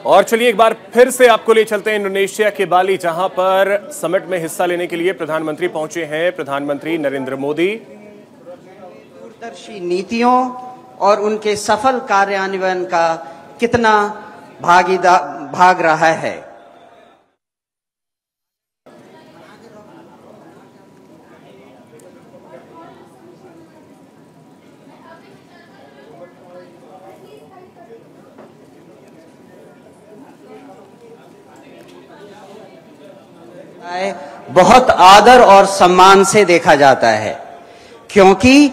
और चलिए एक बार फिर से आपको ले चलते हैं इंडोनेशिया के बाली, जहां पर समिट में हिस्सा लेने के लिए प्रधानमंत्री पहुंचे हैं। प्रधानमंत्री नरेंद्र मोदी दूरदर्शी नीतियों और उनके सफल कार्यान्वयन का कितना भाग रहा है। बहुत आदर और सम्मान से देखा जाता है, क्योंकि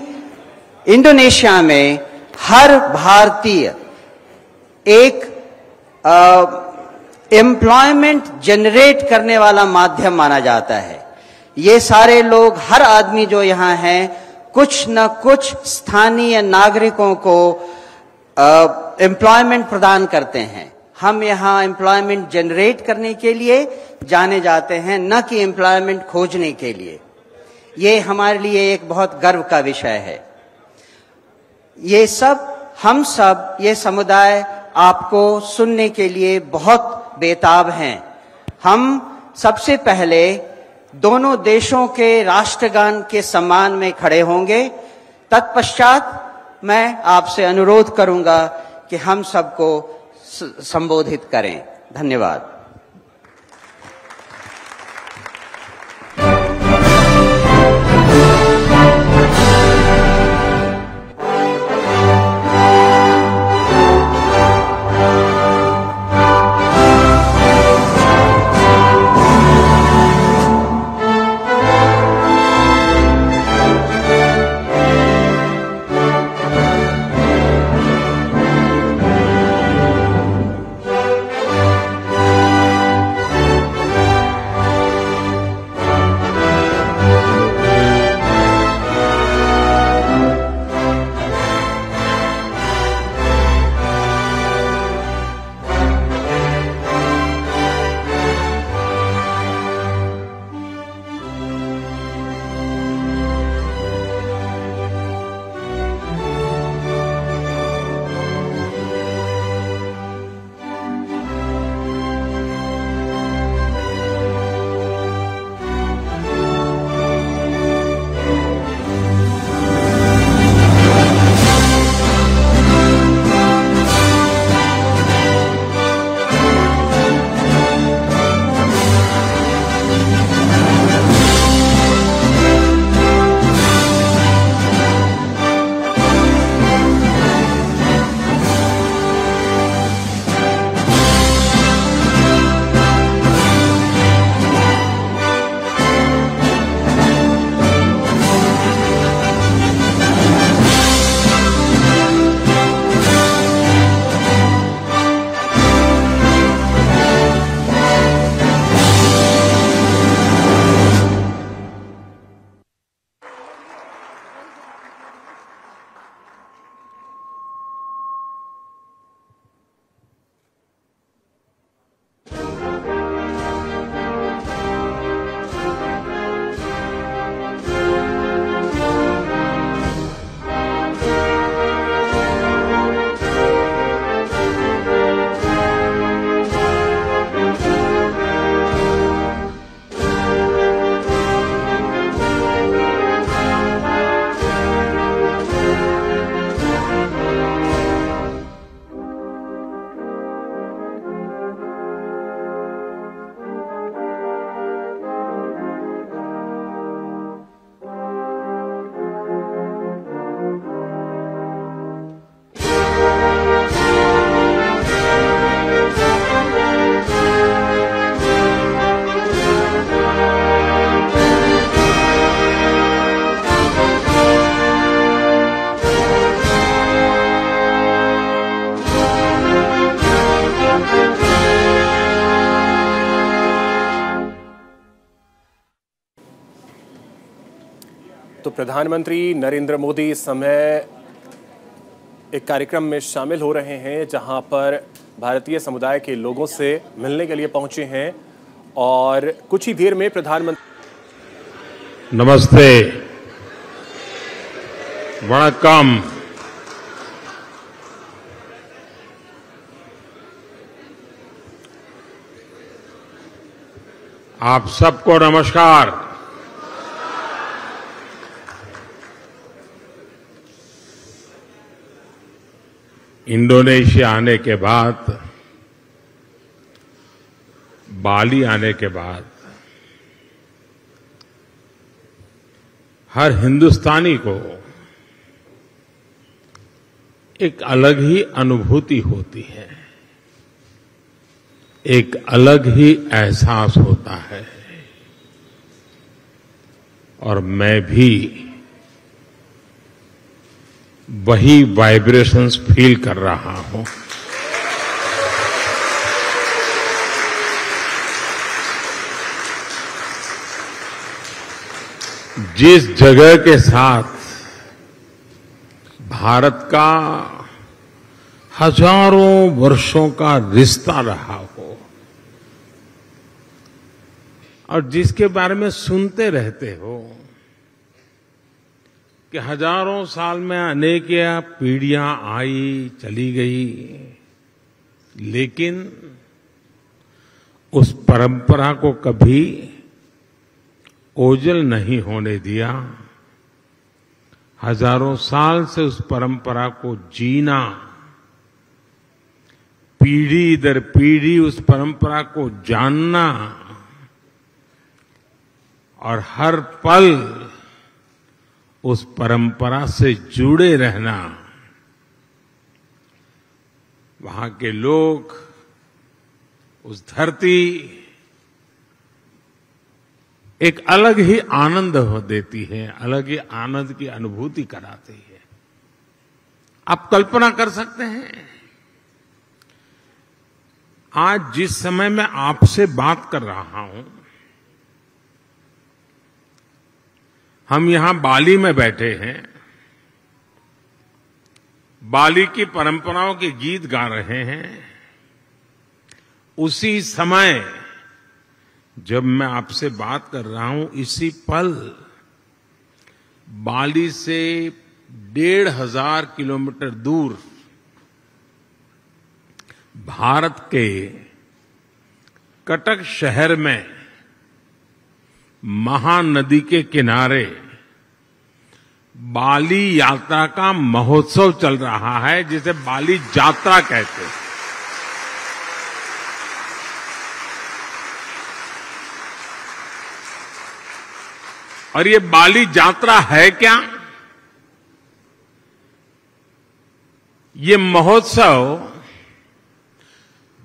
इंडोनेशिया में हर भारतीय एक एम्प्लॉयमेंट जनरेट करने वाला माध्यम माना जाता है। ये सारे लोग, हर आदमी जो यहाँ हैं, कुछ न कुछ स्थानीय नागरिकों को एम्प्लॉयमेंट प्रदान करते हैं। हम यहाँ एम्प्लॉयमेंट जनरेट करने के लिए जाने जाते हैं, न कि एम्प्लॉयमेंट खोजने के लिए। ये हमारे लिए एक बहुत गर्व का विषय है। ये सब, हम सब, ये समुदाय आपको सुनने के लिए बहुत बेताब हैं। हम सबसे पहले दोनों देशों के राष्ट्रगान के सम्मान में खड़े होंगे। तत्पश्चात मैं आपसे अनुरोध करूंगा कि हम सबको संबोधित करें। धन्यवाद। तो प्रधानमंत्री नरेंद्र मोदी इस समय एक कार्यक्रम में शामिल हो रहे हैं, जहां पर भारतीय समुदाय के लोगों से मिलने के लिए पहुंचे हैं और कुछ ही देर में प्रधानमंत्री। नमस्ते, वणक्कम। आप सबको नमस्कार। इंडोनेशिया आने के बाद, बाली आने के बाद हर हिंदुस्तानी को एक अलग ही अनुभूति होती है, एक अलग ही एहसास होता है। और मैं भी वही वाइब्रेशंस फील कर रहा हूं। जिस जगह के साथ भारत का हजारों वर्षों का रिश्ता रहा हो और जिसके बारे में सुनते रहते हो कि हजारों साल में अनेक पीढ़ियां आई चली गई, लेकिन उस परंपरा को कभी ओझल नहीं होने दिया। हजारों साल से उस परंपरा को जीना, पीढ़ी दर पीढ़ी उस परंपरा को जानना और हर पल उस परंपरा से जुड़े रहना, वहां के लोग, उस धरती एक अलग ही आनंद देती है, अलग ही आनंद की अनुभूति कराती है। आप कल्पना कर सकते हैं, आज जिस समय मैं आपसे बात कर रहा हूं, हम यहां बाली में बैठे हैं, बाली की परंपराओं के गीत गा रहे हैं। उसी समय जब मैं आपसे बात कर रहा हूं, इसी पल बाली से 1,500 किलोमीटर दूर भारत के कटक शहर में महानदी के किनारे बाली यात्रा का महोत्सव चल रहा है, जिसे बाली यात्रा कहते हैं। और ये बाली यात्रा है क्या? ये महोत्सव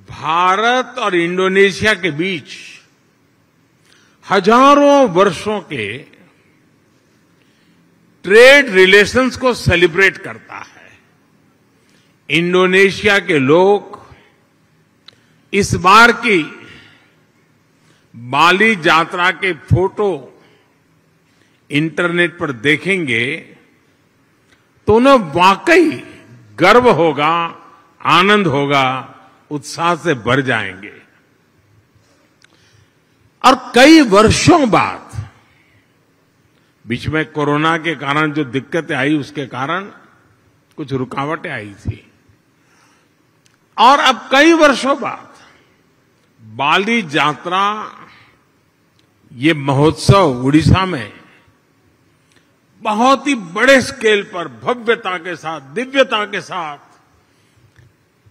भारत और इंडोनेशिया के बीच हजारों वर्षों के ट्रेड रिलेशंस को सेलिब्रेट करता है। इंडोनेशिया के लोग इस बार की बाली यात्रा के फोटो इंटरनेट पर देखेंगे तो उन्हें वाकई गर्व होगा, आनंद होगा, उत्साह से भर जाएंगे। और कई वर्षों बाद, बीच में कोरोना के कारण जो दिक्कतें आई, उसके कारण कुछ रुकावटें आई थी, और अब कई वर्षों बाद बाली यात्रा, ये महोत्सव उड़ीसा में बहुत ही बड़े स्केल पर भव्यता के साथ, दिव्यता के साथ,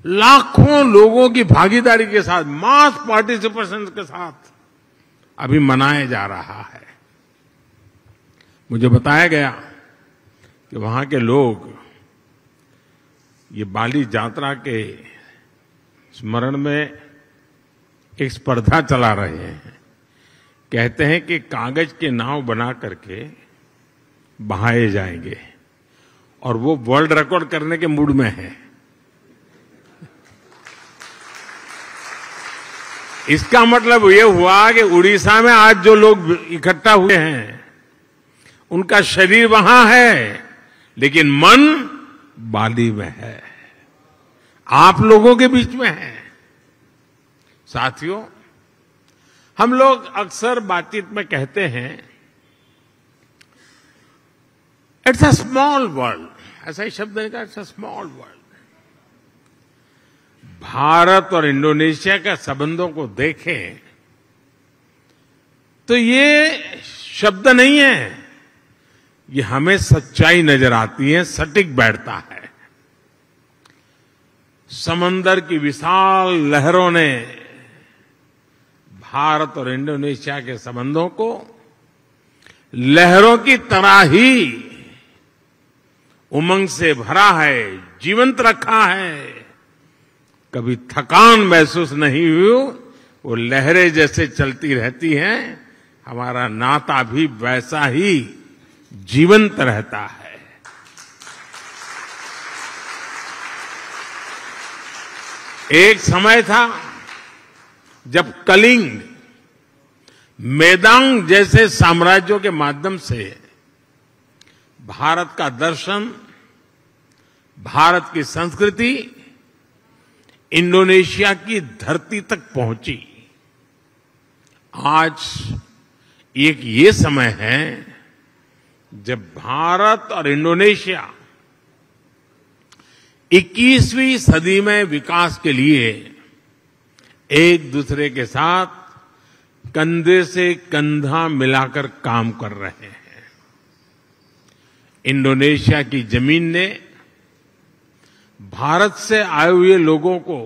लाखों लोगों की भागीदारी के साथ, मास पार्टिसिपेशन के साथ अभी मनाया जा रहा है। मुझे बताया गया कि वहां के लोग ये बाली यात्रा के स्मरण में एक स्पर्धा चला रहे हैं। कहते हैं कि कागज के नाव बना करके बहाए जाएंगे, और वो वर्ल्ड रिकॉर्ड करने के मूड में है। इसका मतलब ये हुआ कि उड़ीसा में आज जो लोग इकट्ठा हुए हैं, उनका शरीर वहां है, लेकिन मन बाली में है, आप लोगों के बीच में है। साथियों, हम लोग अक्सर बातचीत में कहते हैं, इट्स अ स्मॉल वर्ल्ड, ऐसा ही शब्द है, it's a small world. Bharat और इंडोनेशिया के संबंधों को देखें तो ये शब्द नहीं है, ये हमें सच्चाई नजर आती है, सटीक बैठता है। समंदर की विशाल लहरों ने भारत और इंडोनेशिया के संबंधों को लहरों की तरह ही उमंग से भरा है, जीवंत रखा है। कभी थकान महसूस नहीं हुई, वो लहरें जैसे चलती रहती हैं, हमारा नाता भी वैसा ही जीवंत रहता है। एक समय था जब कलिंग, मेदांग जैसे साम्राज्यों के माध्यम से भारत का दर्शन, भारत की संस्कृति इंडोनेशिया की धरती तक पहुंची। आज एक ये समय है जब भारत और इंडोनेशिया 21वीं सदी में विकास के लिए एक दूसरे के साथ कंधे से कंधा मिलाकर काम कर रहे हैं। इंडोनेशिया की जमीन ने भारत से आए हुए लोगों को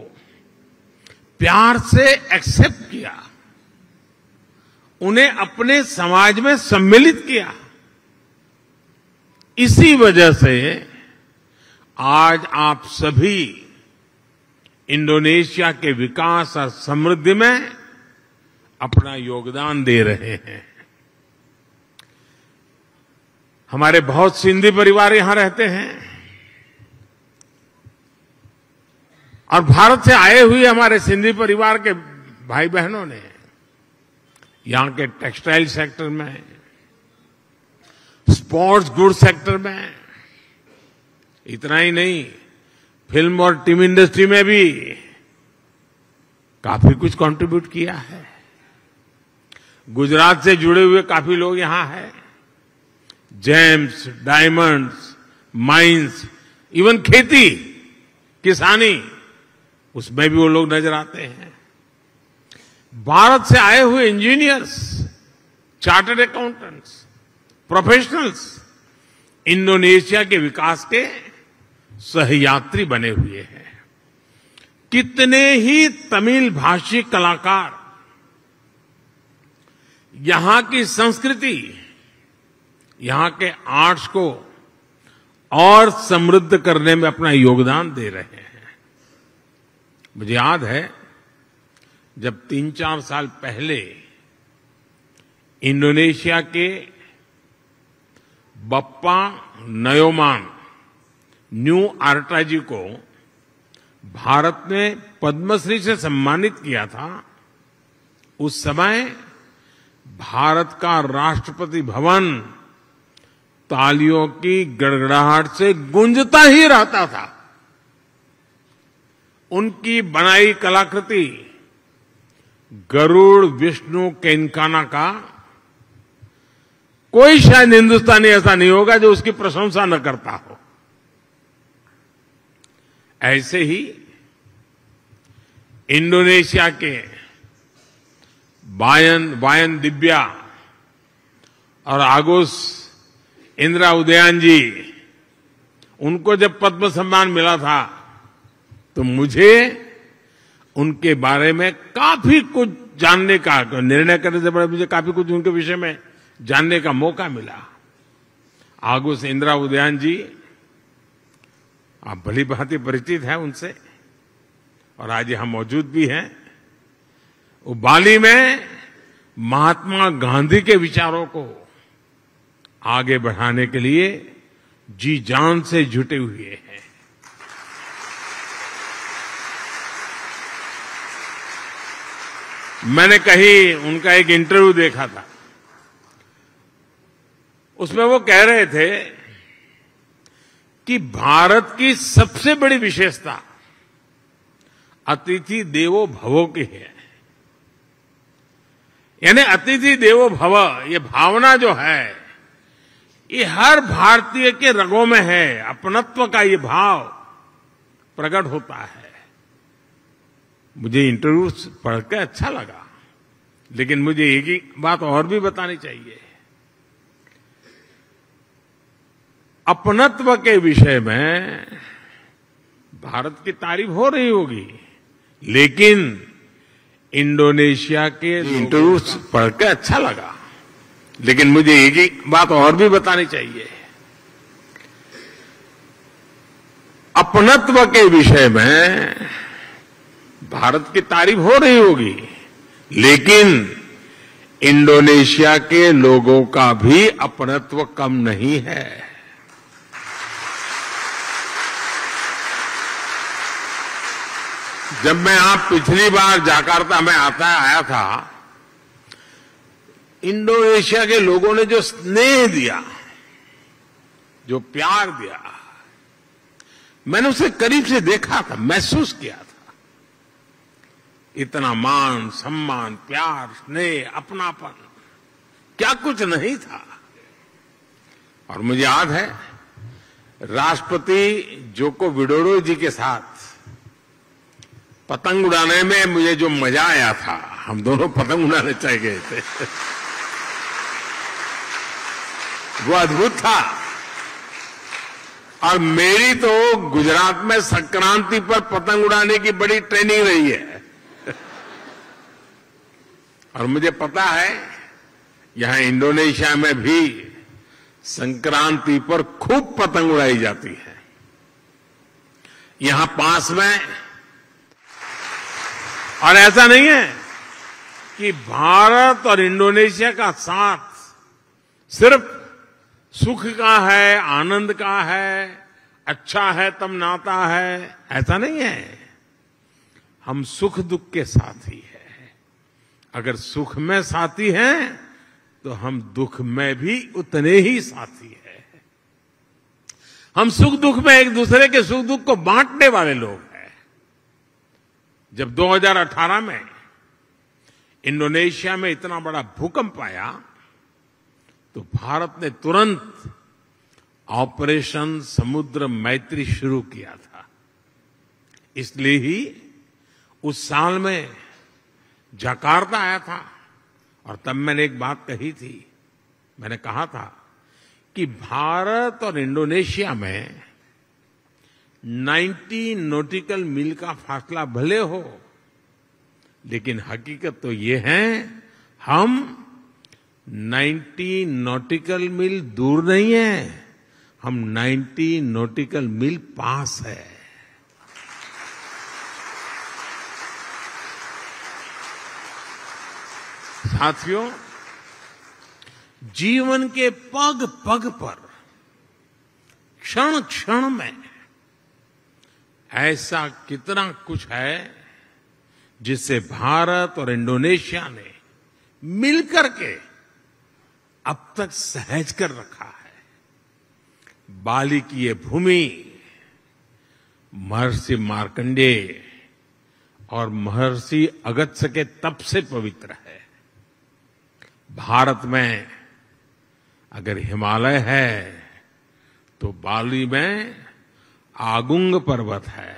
प्यार से एक्सेप्ट किया, उन्हें अपने समाज में सम्मिलित किया। इसी वजह से आज आप सभी इंडोनेशिया के विकास और समृद्धि में अपना योगदान दे रहे हैं। हमारे बहुत सिंधी परिवार यहां रहते हैं और भारत से आए हुए हमारे सिंधी परिवार के भाई बहनों ने यहां के टेक्सटाइल सेक्टर में, स्पोर्ट्स गुड सेक्टर में, इतना ही नहीं, फिल्म और टीवी इंडस्ट्री में भी काफी कुछ कंट्रीब्यूट किया है। गुजरात से जुड़े हुए काफी लोग यहां हैं। जेम्स, डायमंड्स, माइंस, इवन खेती, किसानी, उसमें भी वो लोग नजर आते हैं। भारत से आए हुए engineers, chartered accountants, professionals Indonesia के विकास के सहयात्री बने हुए हैं। कितने ही तमिल भाषी कलाकार यहां की संस्कृति, यहां के आर्ट्स को और समृद्ध करने में अपना योगदान दे रहे हैं। मुझे याद है जब 3-4 साल पहले इंडोनेशिया के बप्पा नयोमान न्यू आर्टा जी को भारत ने पद्मश्री से सम्मानित किया था। उस समय भारत का राष्ट्रपति भवन तालियों की गड़गड़ाहट से गूंजता ही रहता था। उनकी बनाई कलाकृति गरुड़ विष्णु केनकाना का कोई शायद हिंदुस्तानी ऐसा नहीं होगा जो उसकी प्रशंसा न करता हो। ऐसे ही इंडोनेशिया के वायन दिव्या और आगोस इंदिरा उदयन जी, उनको जब पद्म सम्मान मिला था तो मुझे उनके बारे में काफी कुछ जानने का, निर्णय करने से पहले मुझे काफी कुछ उनके विषय में जानने का मौका मिला। आगोस इंदिरा उदयन जी, आप भली भांति परिचित हैं उनसे, और आज यहां मौजूद भी हैं। वो बाली में महात्मा गांधी के विचारों को आगे बढ़ाने के लिए जी जान से जुटे हुए हैं। मैंने कहीं उनका एक इंटरव्यू देखा था, उसमें वो कह रहे थे कि भारत की सबसे बड़ी विशेषता अतिथि देवो भव की है। यानी अतिथि देवो भव, ये भावना जो है ये हर भारतीय के रगों में है। अपनत्व का ये भाव प्रकट होता है। मुझे इंटरव्यू पढ़कर अच्छा लगा। लेकिन मुझे एक ही बात और भी बतानी चाहिए। अपनत्व के विषय में भारत की तारीफ हो रही होगी, लेकिन इंडोनेशिया के इंटरव्यू पढ़ के अच्छा लगा, लेकिन मुझे एक ही बात और भी बतानी चाहिए। अपनत्व के विषय में भारत की तारीफ हो रही होगी, लेकिन इंडोनेशिया के लोगों का भी अपनत्व कम नहीं है। जब मैं पिछली बार जकार्ता में आया था, इंडोनेशिया के लोगों ने जो स्नेह दिया, जो प्यार दिया, मैंने उसे करीब से देखा था, महसूस किया था। इतना मान, सम्मान, प्यार, स्नेह, अपनापन, क्या कुछ नहीं था। और मुझे याद है राष्ट्रपति जोको विडोडो जी के साथ पतंग उड़ाने में मुझे जो मजा आया था, हम दोनों पतंग उड़ाने चले गए थे, वो अद्भुत था। और मेरी तो गुजरात में संक्रांति पर पतंग उड़ाने की बड़ी ट्रेनिंग रही है। और मुझे पता है यहां इंडोनेशिया में भी संक्रांति पर खूब पतंग उड़ाई जाती है। यहां पास में, और ऐसा नहीं है कि भारत और इंडोनेशिया का साथ सिर्फ सुख का है, आनंद का है, अच्छा है तब नाता है, ऐसा नहीं है। हम सुख दुख के साथी हैं। अगर सुख में साथी हैं तो हम दुख में भी उतने ही साथी हैं। हम सुख दुख में एक दूसरे के सुख दुख को बांटने वाले लोग हैं। जब 2018 में इंडोनेशिया में इतना बड़ा भूकंप आया तो भारत ने तुरंत ऑपरेशन समुद्र मैत्री शुरू किया था। इसलिए ही उस साल में जकार्ता आया था और तब मैंने एक बात कही थी। मैंने कहा था कि भारत और इंडोनेशिया में 90 नॉटिकल मील का फासला भले हो, लेकिन हकीकत तो ये है हम 90 नॉटिकल मील दूर नहीं है, हम 90 नॉटिकल मील पास है। साथियों, जीवन के पग पग पर, क्षण क्षण में ऐसा कितना कुछ है जिसे भारत और इंडोनेशिया ने मिलकर के अब तक सहज कर रखा है। बाली की ये भूमि महर्षि मार्कंडेय और महर्षि अगस्त्य के तप से पवित्र है। भारत में अगर हिमालय है तो बाली में आगुंग पर्वत है।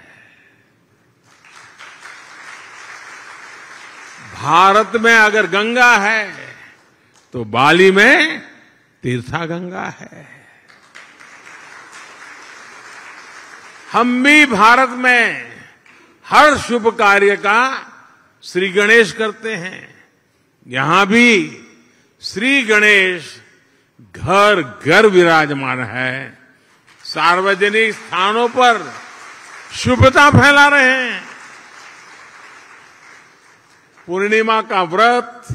भारत में अगर गंगा है तो बाली में तीर्था गंगा है। हम भी भारत में हर शुभ कार्य का श्री गणेश करते हैं। यहां भी श्री गणेश घर घर विराजमान है। सार्वजनिक स्थानों पर शुभता फैला रहे हैं। पूर्णिमा का व्रत,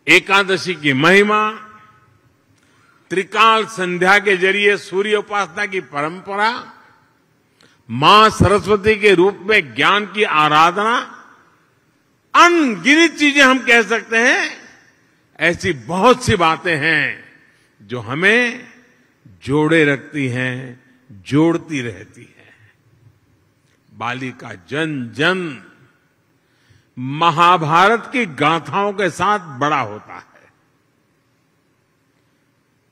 एकादशी की महिमा, त्रिकाल संध्या के जरिए सूर्य उपासना की परंपरा, मां सरस्वती के रूप में ज्ञान की आराधना, अनगिनत चीजें हम कह सकते हैं। ऐसी बहुत सी बातें हैं जो हमें जोड़े रखती हैं, जोड़ती रहती हैं। बाली का जन जन महाभारत की गाथाओं के साथ बड़ा होता है।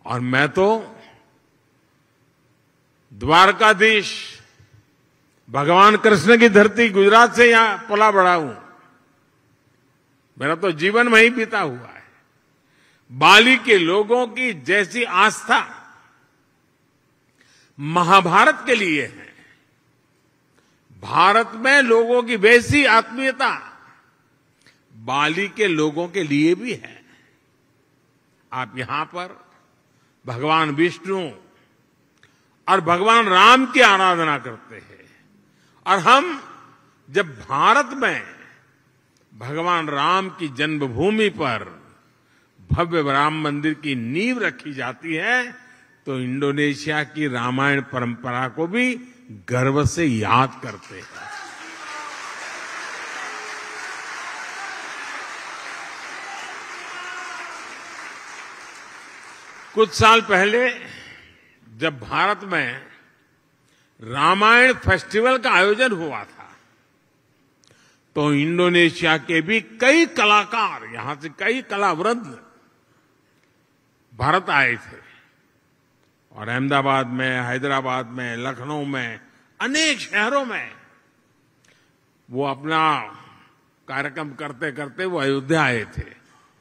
और मैं तो द्वारकाधीश भगवान कृष्ण की धरती गुजरात से यहां पला बड़ा हूं। मेरा तो जीवन वहीं बीता हुआ है। बाली के लोगों की जैसी आस्था महाभारत के लिए है, भारत में लोगों की वैसी आत्मीयता बाली के लोगों के लिए भी है। आप यहां पर भगवान विष्णु और भगवान राम की आराधना करते हैं, और हम जब भारत में भगवान राम की जन्मभूमि पर भव्य राम मंदिर की नींव रखी जाती है, तो इंडोनेशिया की रामायण परंपरा को भी गर्व से याद करते हैं। कुछ साल पहले जब भारत में रामायण फेस्टिवल का आयोजन हुआ था, तो इंडोनेशिया के भी कई कलाकार, यहां से कई कलावृंद भारत आए थे, और अहमदाबाद में, हैदराबाद में, लखनऊ में, अनेक शहरों में वो अपना कार्यक्रम करते करते वो अयोध्या आए थे।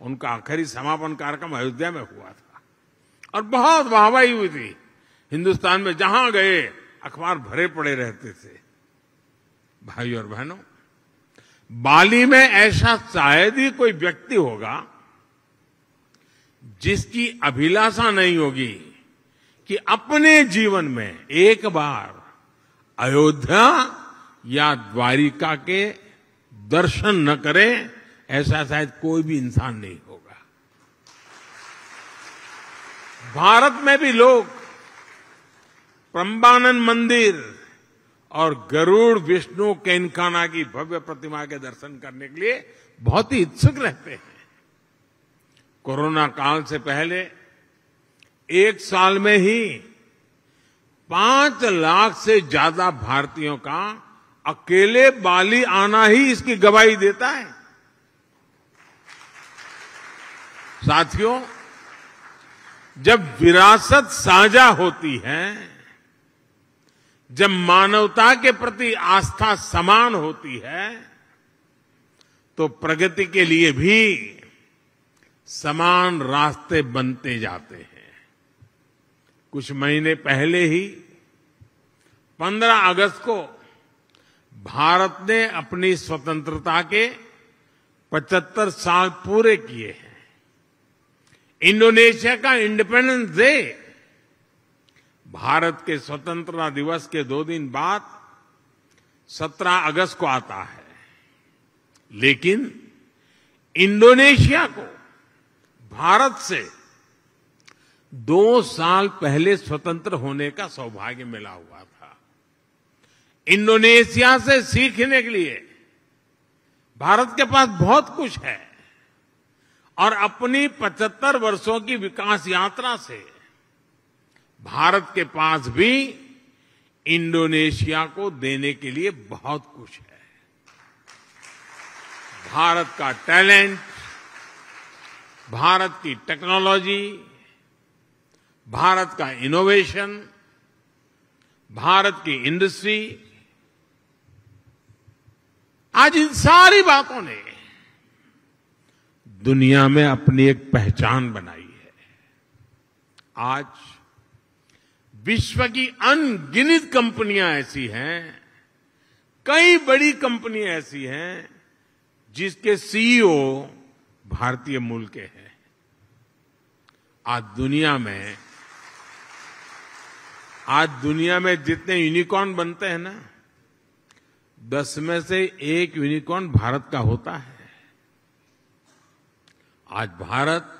उनका आखिरी समापन कार्यक्रम अयोध्या में हुआ था, और बहुत वाहवाही हुई थी। हिंदुस्तान में जहां गए अखबार भरे पड़े रहते थे। भाई और बहनों, बाली में ऐसा शायद ही कोई व्यक्ति होगा जिसकी अभिलाषा नहीं होगी कि अपने जीवन में एक बार अयोध्या या द्वारिका के दर्शन न करे, ऐसा शायद कोई भी इंसान नहीं होगा। भारत में भी लोग प्रम्बानन मंदिर और गरुड़ विष्णु केनकाना की भव्य प्रतिमा के दर्शन करने के लिए बहुत ही इच्छुक रहते हैं। कोरोना काल से पहले एक साल में ही 5 लाख से ज्यादा भारतीयों का अकेले बाली आना ही इसकी गवाही देता है। साथियों, जब विरासत साझा होती है, जब मानवता के प्रति आस्था समान होती है, तो प्रगति के लिए भी समान रास्ते बनते जाते हैं। कुछ महीने पहले ही 15 अगस्त को भारत ने अपनी स्वतंत्रता के 75 साल पूरे किए हैं। इंडोनेशिया का इंडिपेंडेंस डे भारत के स्वतंत्रता दिवस के 2 दिन बाद 17 अगस्त को आता है, लेकिन इंडोनेशिया को भारत से 2 साल पहले स्वतंत्र होने का सौभाग्य मिला हुआ था। इंडोनेशिया से सीखने के लिए भारत के पास बहुत कुछ है, और अपनी 75 वर्षों की विकास यात्रा से भारत के पास भी इंडोनेशिया को देने के लिए बहुत कुछ है। भारत का टैलेंट, भारत की टेक्नोलॉजी, भारत का इनोवेशन, भारत की इंडस्ट्री, आज इन सारी बातों ने दुनिया में अपनी एक पहचान बनाई है। आज विश्व की अनगिनत कंपनियां ऐसी हैं, कई बड़ी कंपनियां ऐसी हैं जिसके सीईओ भारतीय मूल के हैं। आज दुनिया में जितने यूनिकॉर्न बनते हैं ना, 10 में से 1 यूनिकॉर्न भारत का होता है। आज भारत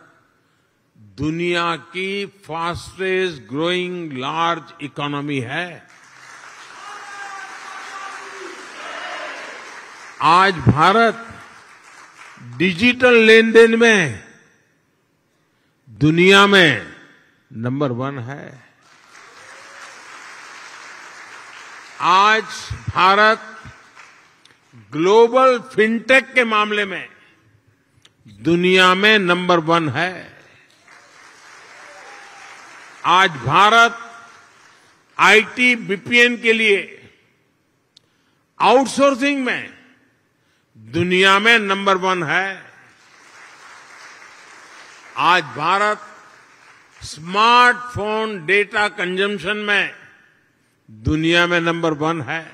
दुनिया की फास्टेस्ट ग्रोइंग लार्ज इकोनॉमी है। आज भारत डिजिटल लेन देन में दुनिया में नंबर 1 है। आज भारत ग्लोबल फिनटेक के मामले में दुनिया में नंबर 1 है। आज भारत आईटी बीपीएन के लिए आउटसोर्सिंग में दुनिया में नंबर 1 है। आज भारत स्मार्टफोन डेटा कंजम्पशन में दुनिया में नंबर 1 है।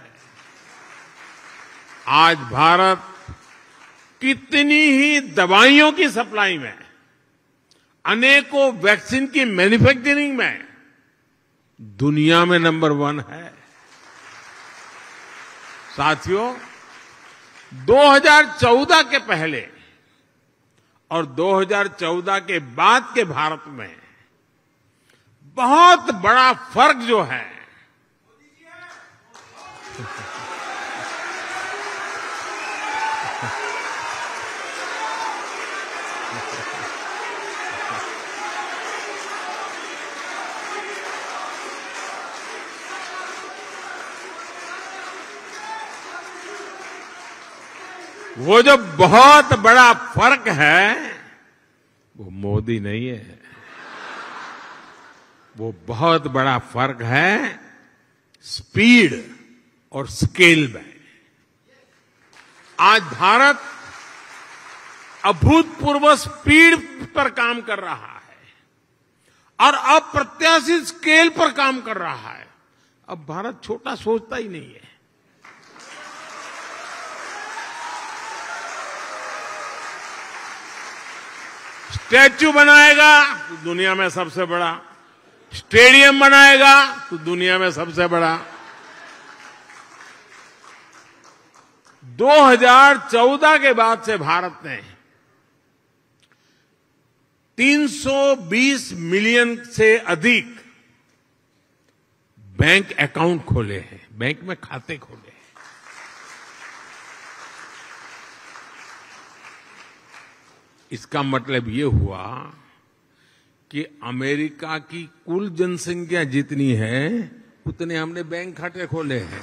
आज भारत कितनी ही दवाइयों की सप्लाई में, अनेकों वैक्सीन की मैन्युफैक्चरिंग में दुनिया में नंबर 1 है। साथियों, 2014 के पहले और 2014 के बाद के भारत में बहुत बड़ा फर्क जो है, वो जो बहुत बड़ा फर्क है वो मोदी नहीं है, वो बहुत बड़ा फर्क है स्पीड और स्केल में। आज भारत अभूतपूर्व स्पीड पर काम कर रहा है और अप्रत्याशित स्केल पर काम कर रहा है। अब भारत छोटा सोचता ही नहीं है। स्टैच्यू बनाएगा तो दुनिया में सबसे बड़ा, स्टेडियम बनाएगा तो दुनिया में सबसे बड़ा। 2014 के बाद से भारत ने 320 मिलियन से अधिक बैंक अकाउंट खोले हैं, बैंक में खाते खोले हैं। इसका मतलब ये हुआ कि अमेरिका की कुल जनसंख्या जितनी है उतने हमने बैंक खाते खोले हैं।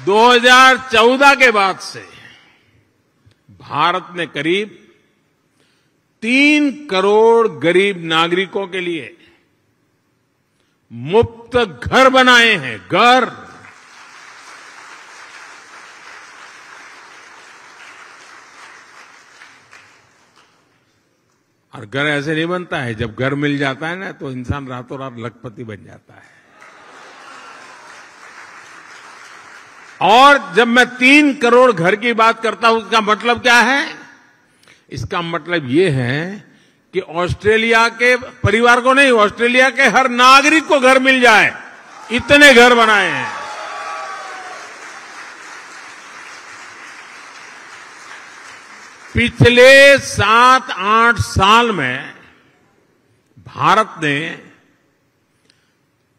दो 2014 के बाद से भारत ने करीब 3 करोड़ गरीब नागरिकों के लिए मुफ्त घर बनाए हैं। घर, और घर ऐसे नहीं बनता है, जब घर मिल जाता है ना तो इंसान रातों रात लखपति बन जाता है। और जब मैं 3 करोड़ घर की बात करता हूं, इसका मतलब क्या है? इसका मतलब ये है कि ऑस्ट्रेलिया के परिवार को नहीं, ऑस्ट्रेलिया के हर नागरिक को घर मिल जाए, इतने घर बनाए हैं। पिछले 7-8 साल में भारत ने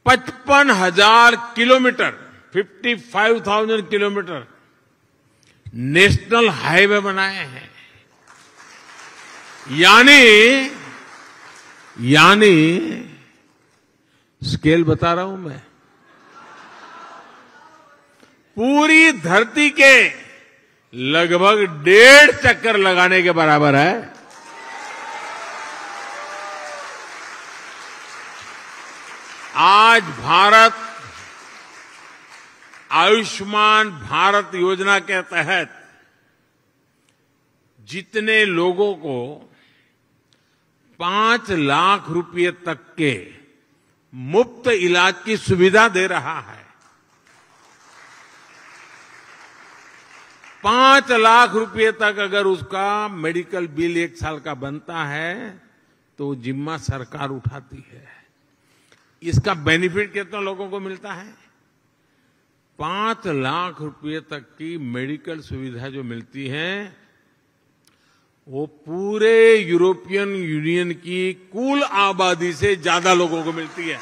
55,000 किलोमीटर 55,000 किलोमीटर नेशनल हाईवे बनाए हैं। यानी स्केल बता रहा हूं मैं, पूरी धरती के लगभग 1.5 चक्कर लगाने के बराबर है। आज भारत आयुष्मान भारत योजना के तहत जितने लोगों को 5 लाख रुपए तक के मुफ्त इलाज की सुविधा दे रहा है। 5 लाख रुपए तक अगर उसका मेडिकल बिल 1 साल का बनता है तो जिम्मा सरकार उठाती है। इसका बेनिफिट कितने लोगों को मिलता है? 5 लाख रुपए तक की मेडिकल सुविधा जो मिलती है वो पूरे यूरोपियन यूनियन की कुल आबादी से ज्यादा लोगों को मिलती है।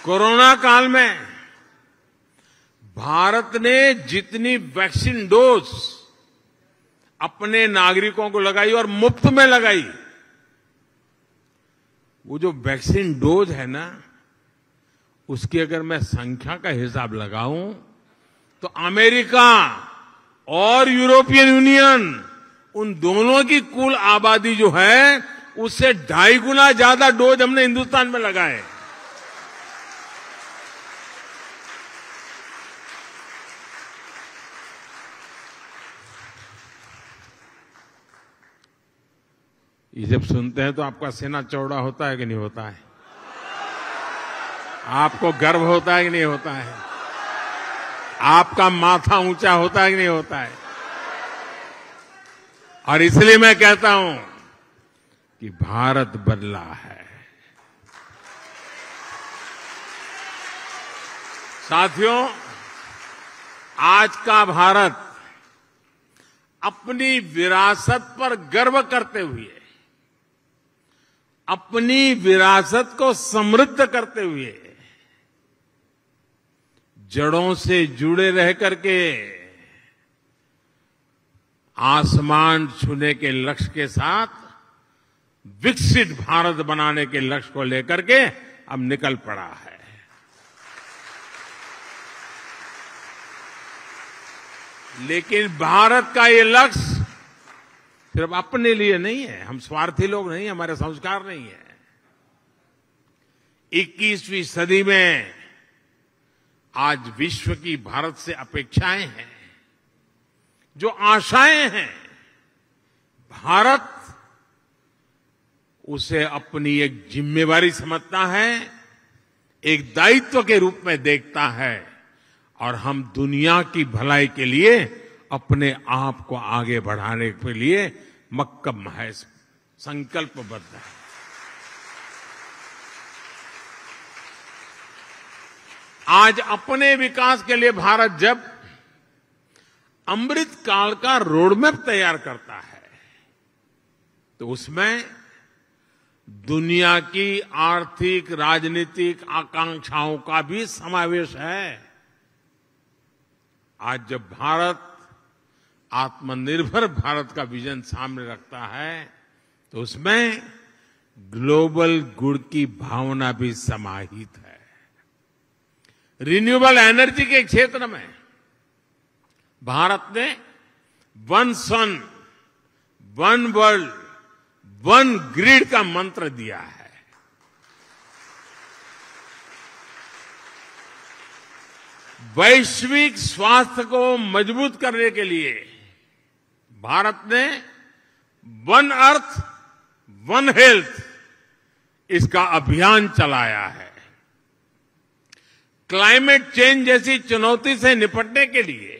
कोरोना काल में भारत ने जितनी वैक्सीन डोज अपने नागरिकों को लगाई और मुफ्त में लगाई, वो जो वैक्सीन डोज है ना, उसकी अगर मैं संख्या का हिसाब लगाऊं तो अमेरिका और यूरोपियन यूनियन, उन दोनों की कुल आबादी जो है उससे 2.5 गुना ज्यादा डोज हमने हिंदुस्तान में लगाए। ये जब सुनते हैं तो आपका सीना चौड़ा होता है कि नहीं होता है? आपको गर्व होता है कि नहीं होता है? आपका माथा ऊंचा होता है कि नहीं होता है? और इसलिए मैं कहता हूं कि भारत बदला है। साथियों, आज का भारत अपनी विरासत पर गर्व करते हुए, अपनी विरासत को समृद्ध करते हुए, जड़ों से जुड़े रह करके आसमान छूने के लक्ष्य के साथ विकसित भारत बनाने के लक्ष्य को लेकर के अब निकल पड़ा है। लेकिन भारत का ये लक्ष्य सिर्फ अपने लिए नहीं है। हम स्वार्थी लोग नहीं, हमारे संस्कार नहीं है। 21वीं सदी में आज विश्व की भारत से अपेक्षाएं हैं, जो आशाएं हैं, भारत उसे अपनी एक जिम्मेवारी समझता है, एक दायित्व के रूप में देखता है, और हम दुनिया की भलाई के लिए अपने आप को आगे बढ़ाने के लिए मक्कम है, संकल्पबद्ध है। आज अपने विकास के लिए भारत जब अमृत काल का रोडमैप तैयार करता है तो उसमें दुनिया की आर्थिक राजनीतिक आकांक्षाओं का भी समावेश है। आज जब भारत आत्मनिर्भर भारत का विजन सामने रखता है तो उसमें ग्लोबल गुड की भावना भी समाहित है। रिन्यूएबल एनर्जी के क्षेत्र में भारत ने वन सन, वन वर्ल्ड, वन ग्रिड का मंत्र दिया है। वैश्विक स्वास्थ्य को मजबूत करने के लिए भारत ने वन अर्थ, वन हेल्थ इसका अभियान चलाया है। क्लाइमेट चेंज जैसी चुनौती से निपटने के लिए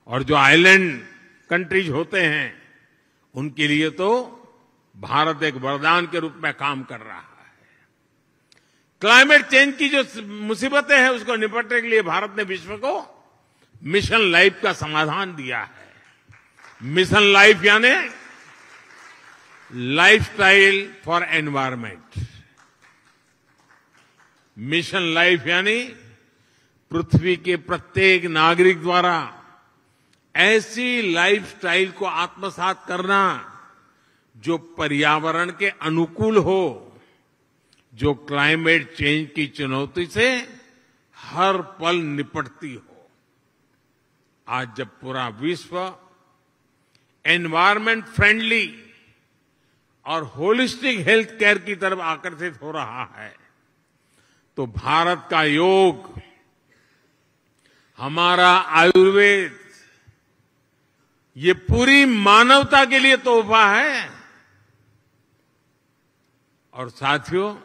और जो आइलैंड कंट्रीज होते हैं उनके लिए तो भारत एक वरदान के रूप में काम कर रहा है। क्लाइमेट चेंज की जो मुसीबतें हैं उसको निपटने के लिए भारत ने विश्व को मिशन लाइफ का समाधान दिया है। मिशन लाइफ यानी lifestyle for environment. Mission life यानी पृथ्वी के प्रत्येक नागरिक द्वारा ऐसी लाइफस्टाइल को आत्मसात करना जो पर्यावरण के अनुकूल हो, जो क्लाइमेट चेंज की चुनौती से हर पल निपटती हो। आज जब पूरा विश्व एनवायरमेंट फ्रेंडली और होलिस्टिक हेल्थ केयर की तरफ आकर्षित हो रहा है तो भारत का योग, हमारा आयुर्वेद, ये पूरी मानवता के लिए तोहफा है। और साथियों,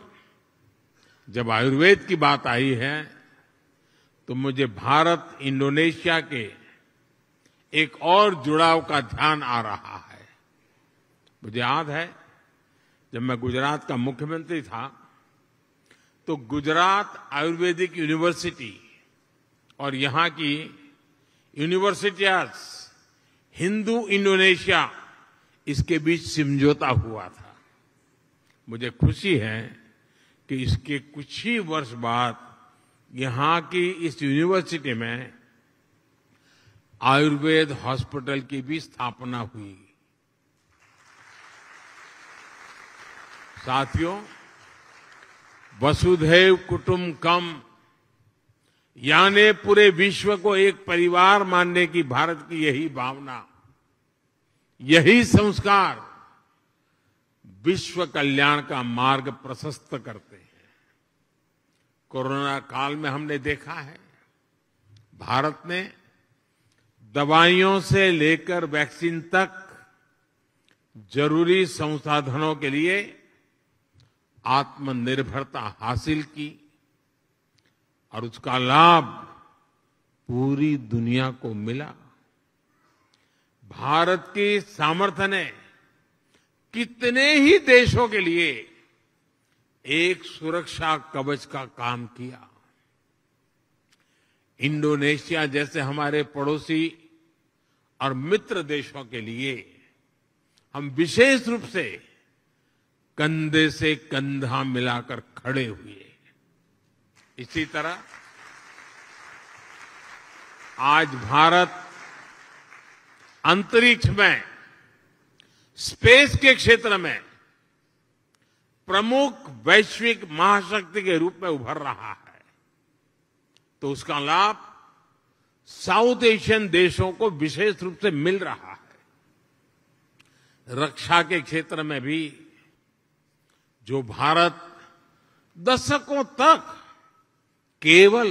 जब आयुर्वेद की बात आई है तो मुझे भारत इंडोनेशिया के एक और जुड़ाव का ध्यान आ रहा है। मुझे याद है जब मैं गुजरात का मुख्यमंत्री था तो गुजरात आयुर्वेदिक यूनिवर्सिटी और यहां की यूनिवर्सिटीज, हिंदू इंडोनेशिया, इसके बीच समझौता हुआ था। मुझे खुशी है कि इसके कुछ ही वर्ष बाद यहां की इस यूनिवर्सिटी में आयुर्वेद हॉस्पिटल की भी स्थापना हुई। साथियों, वसुधैव कुटुंबकम, यानी पूरे विश्व को एक परिवार मानने की भारत की यही भावना, यही संस्कार विश्व कल्याण का मार्ग प्रशस्त करते हैं। कोरोना काल में हमने देखा है, भारत ने दवाइयों से लेकर वैक्सीन तक जरूरी संसाधनों के लिए आत्मनिर्भरता हासिल की और उसका लाभ पूरी दुनिया को मिला। भारत की सामर्थ्य ने कितने ही देशों के लिए एक सुरक्षा कवच का काम किया। इंडोनेशिया जैसे हमारे पड़ोसी और मित्र देशों के लिए हम विशेष रूप से कंधे से कंधा मिलाकर खड़े हुए। इसी तरह आज भारत अंतरिक्ष में, स्पेस के क्षेत्र में प्रमुख वैश्विक महाशक्ति के रूप में उभर रहा है, तो उसका लाभ साउथ एशियन देशों को विशेष रूप से मिल रहा है। रक्षा के क्षेत्र में भी जो भारत दशकों तक केवल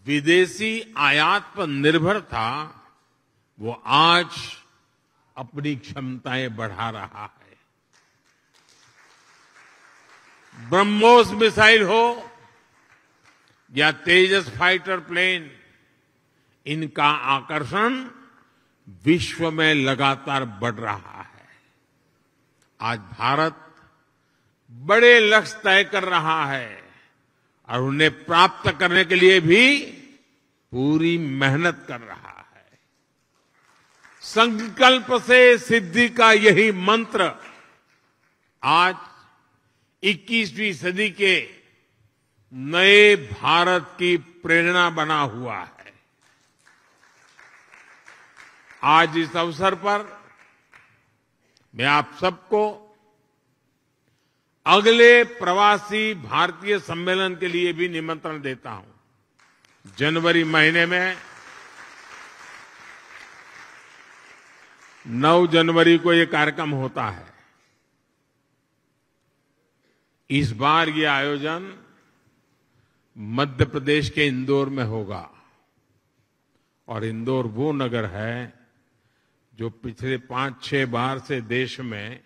विदेशी आयात पर निर्भर था, वो आज अपनी क्षमताएं बढ़ा रहा है। ब्रह्मोस मिसाइल हो या तेजस फाइटर प्लेन, इनका आकर्षण विश्व में लगातार बढ़ रहा है। आज भारत बड़े लक्ष्य तय कर रहा है और उन्हें प्राप्त करने के लिए भी पूरी मेहनत कर रहा है। संकल्प से सिद्धि का यही मंत्र आज 21वीं सदी के नए भारत की प्रेरणा बना हुआ है। आज इस अवसर पर मैं आप सबको अगले प्रवासी भारतीय सम्मेलन के लिए भी निमंत्रण देता हूं। जनवरी महीने में 9 जनवरी को ये कार्यक्रम होता है। इस बार ये आयोजन मध्य प्रदेश के इंदौर में होगा और इंदौर वो नगर है जो पिछले 5-6 बार से देश में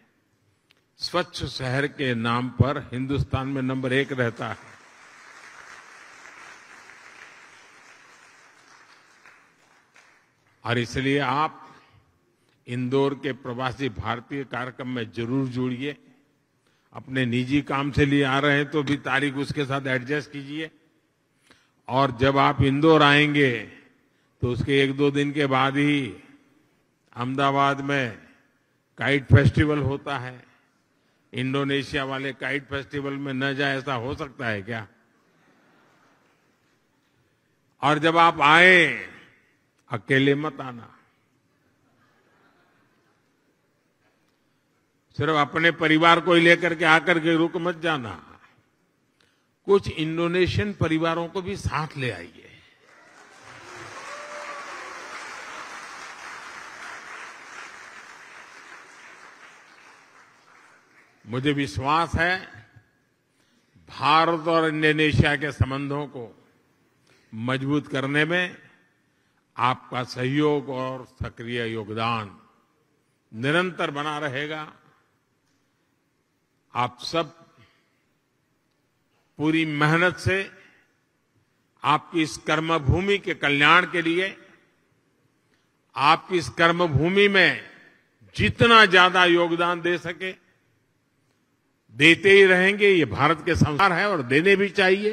स्वच्छ शहर के नाम पर हिंदुस्तान में नंबर 1 रहता है। और इसलिए आप इंदौर के प्रवासी भारतीय कार्यक्रम में जरूर जुड़िए। अपने निजी काम से लिए आ रहे हैं तो भी तारीख उसके साथ एडजस्ट कीजिए। और जब आप इंदौर आएंगे तो उसके 1-2 दिन के बाद ही अहमदाबाद में काइट फेस्टिवल होता है। इंडोनेशिया वाले काइट फेस्टिवल में न जाए ऐसा हो सकता है क्या? और जब आप आए अकेले मत आना, सिर्फ अपने परिवार को ही लेकर के आकर के रुक मत जाना। कुछ इंडोनेशियन परिवारों को भी साथ ले आइए। मुझे विश्वास है भारत और इंडोनेशिया के संबंधों को मजबूत करने में आपका सहयोग और सक्रिय योगदान निरंतर बना रहेगा। आप सब पूरी मेहनत से आपकी इस कर्मभूमि के कल्याण के लिए, आपकी इस कर्मभूमि में जितना ज्यादा योगदान दे सके देते ही रहेंगे। ये भारत के संस्कार है और देने भी चाहिए,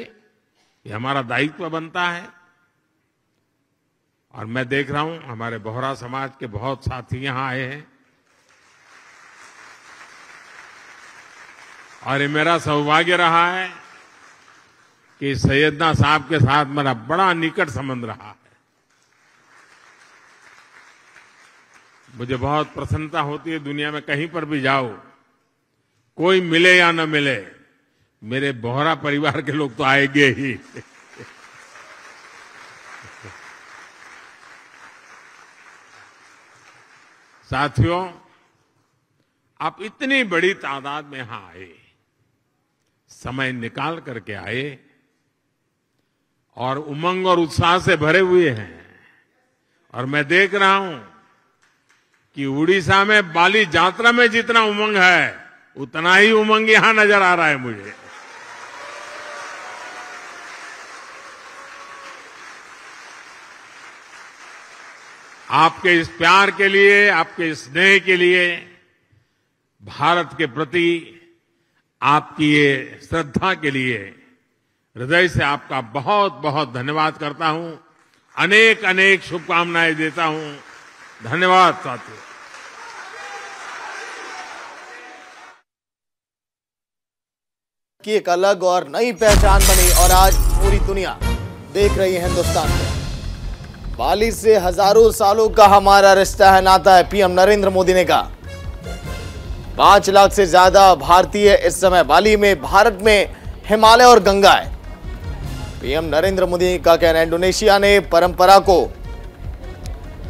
ये हमारा दायित्व बनता है। और मैं देख रहा हूं हमारे बोहरा समाज के बहुत साथी यहां आए हैं और ये मेरा सौभाग्य रहा है कि सैयदना साहब के साथ मेरा बड़ा निकट संबंध रहा है। मुझे बहुत प्रसन्नता होती है, दुनिया में कहीं पर भी जाओ, कोई मिले या न मिले, मेरे बोहरा परिवार के लोग तो आएंगे ही। साथियों, आप इतनी बड़ी तादाद में यहां आए, समय निकाल करके आए और उमंग और उत्साह से भरे हुए हैं। और मैं देख रहा हूं कि उड़ीसा में बाली यात्रा में जितना उमंग है, उतना ही उमंग यहां नजर आ रहा है मुझे। आपके इस प्यार के लिए, आपके इस स्नेह के लिए, भारत के प्रति आपकी ये श्रद्धा के लिए हृदय से आपका बहुत बहुत धन्यवाद करता हूं। अनेक अनेक शुभकामनाएं देता हूं। धन्यवाद साथियों। की एक अलग और नई पहचान बनी और आज पूरी दुनिया देख रही है हिंदुस्तान को। बाली से हजारों सालों का हमारा रिश्ता है, नाता है, पीएम नरेंद्र मोदी ने कहा। 5 लाख से ज्यादा भारतीय इस समय बाली में। भारत में हिमालय और गंगा है। पीएम नरेंद्र मोदी का कहना है इंडोनेशिया ने परंपरा को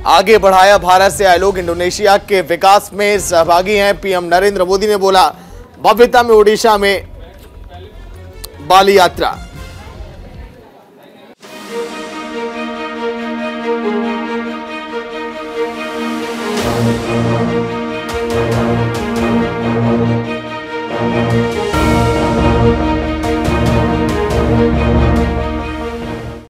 आगे बढ़ाया। भारत से आए लोग इंडोनेशिया के विकास में सहभागी हैं। पीएम नरेंद्र मोदी ने बोला, भव्यता में ओडिशा में बाली यात्रा।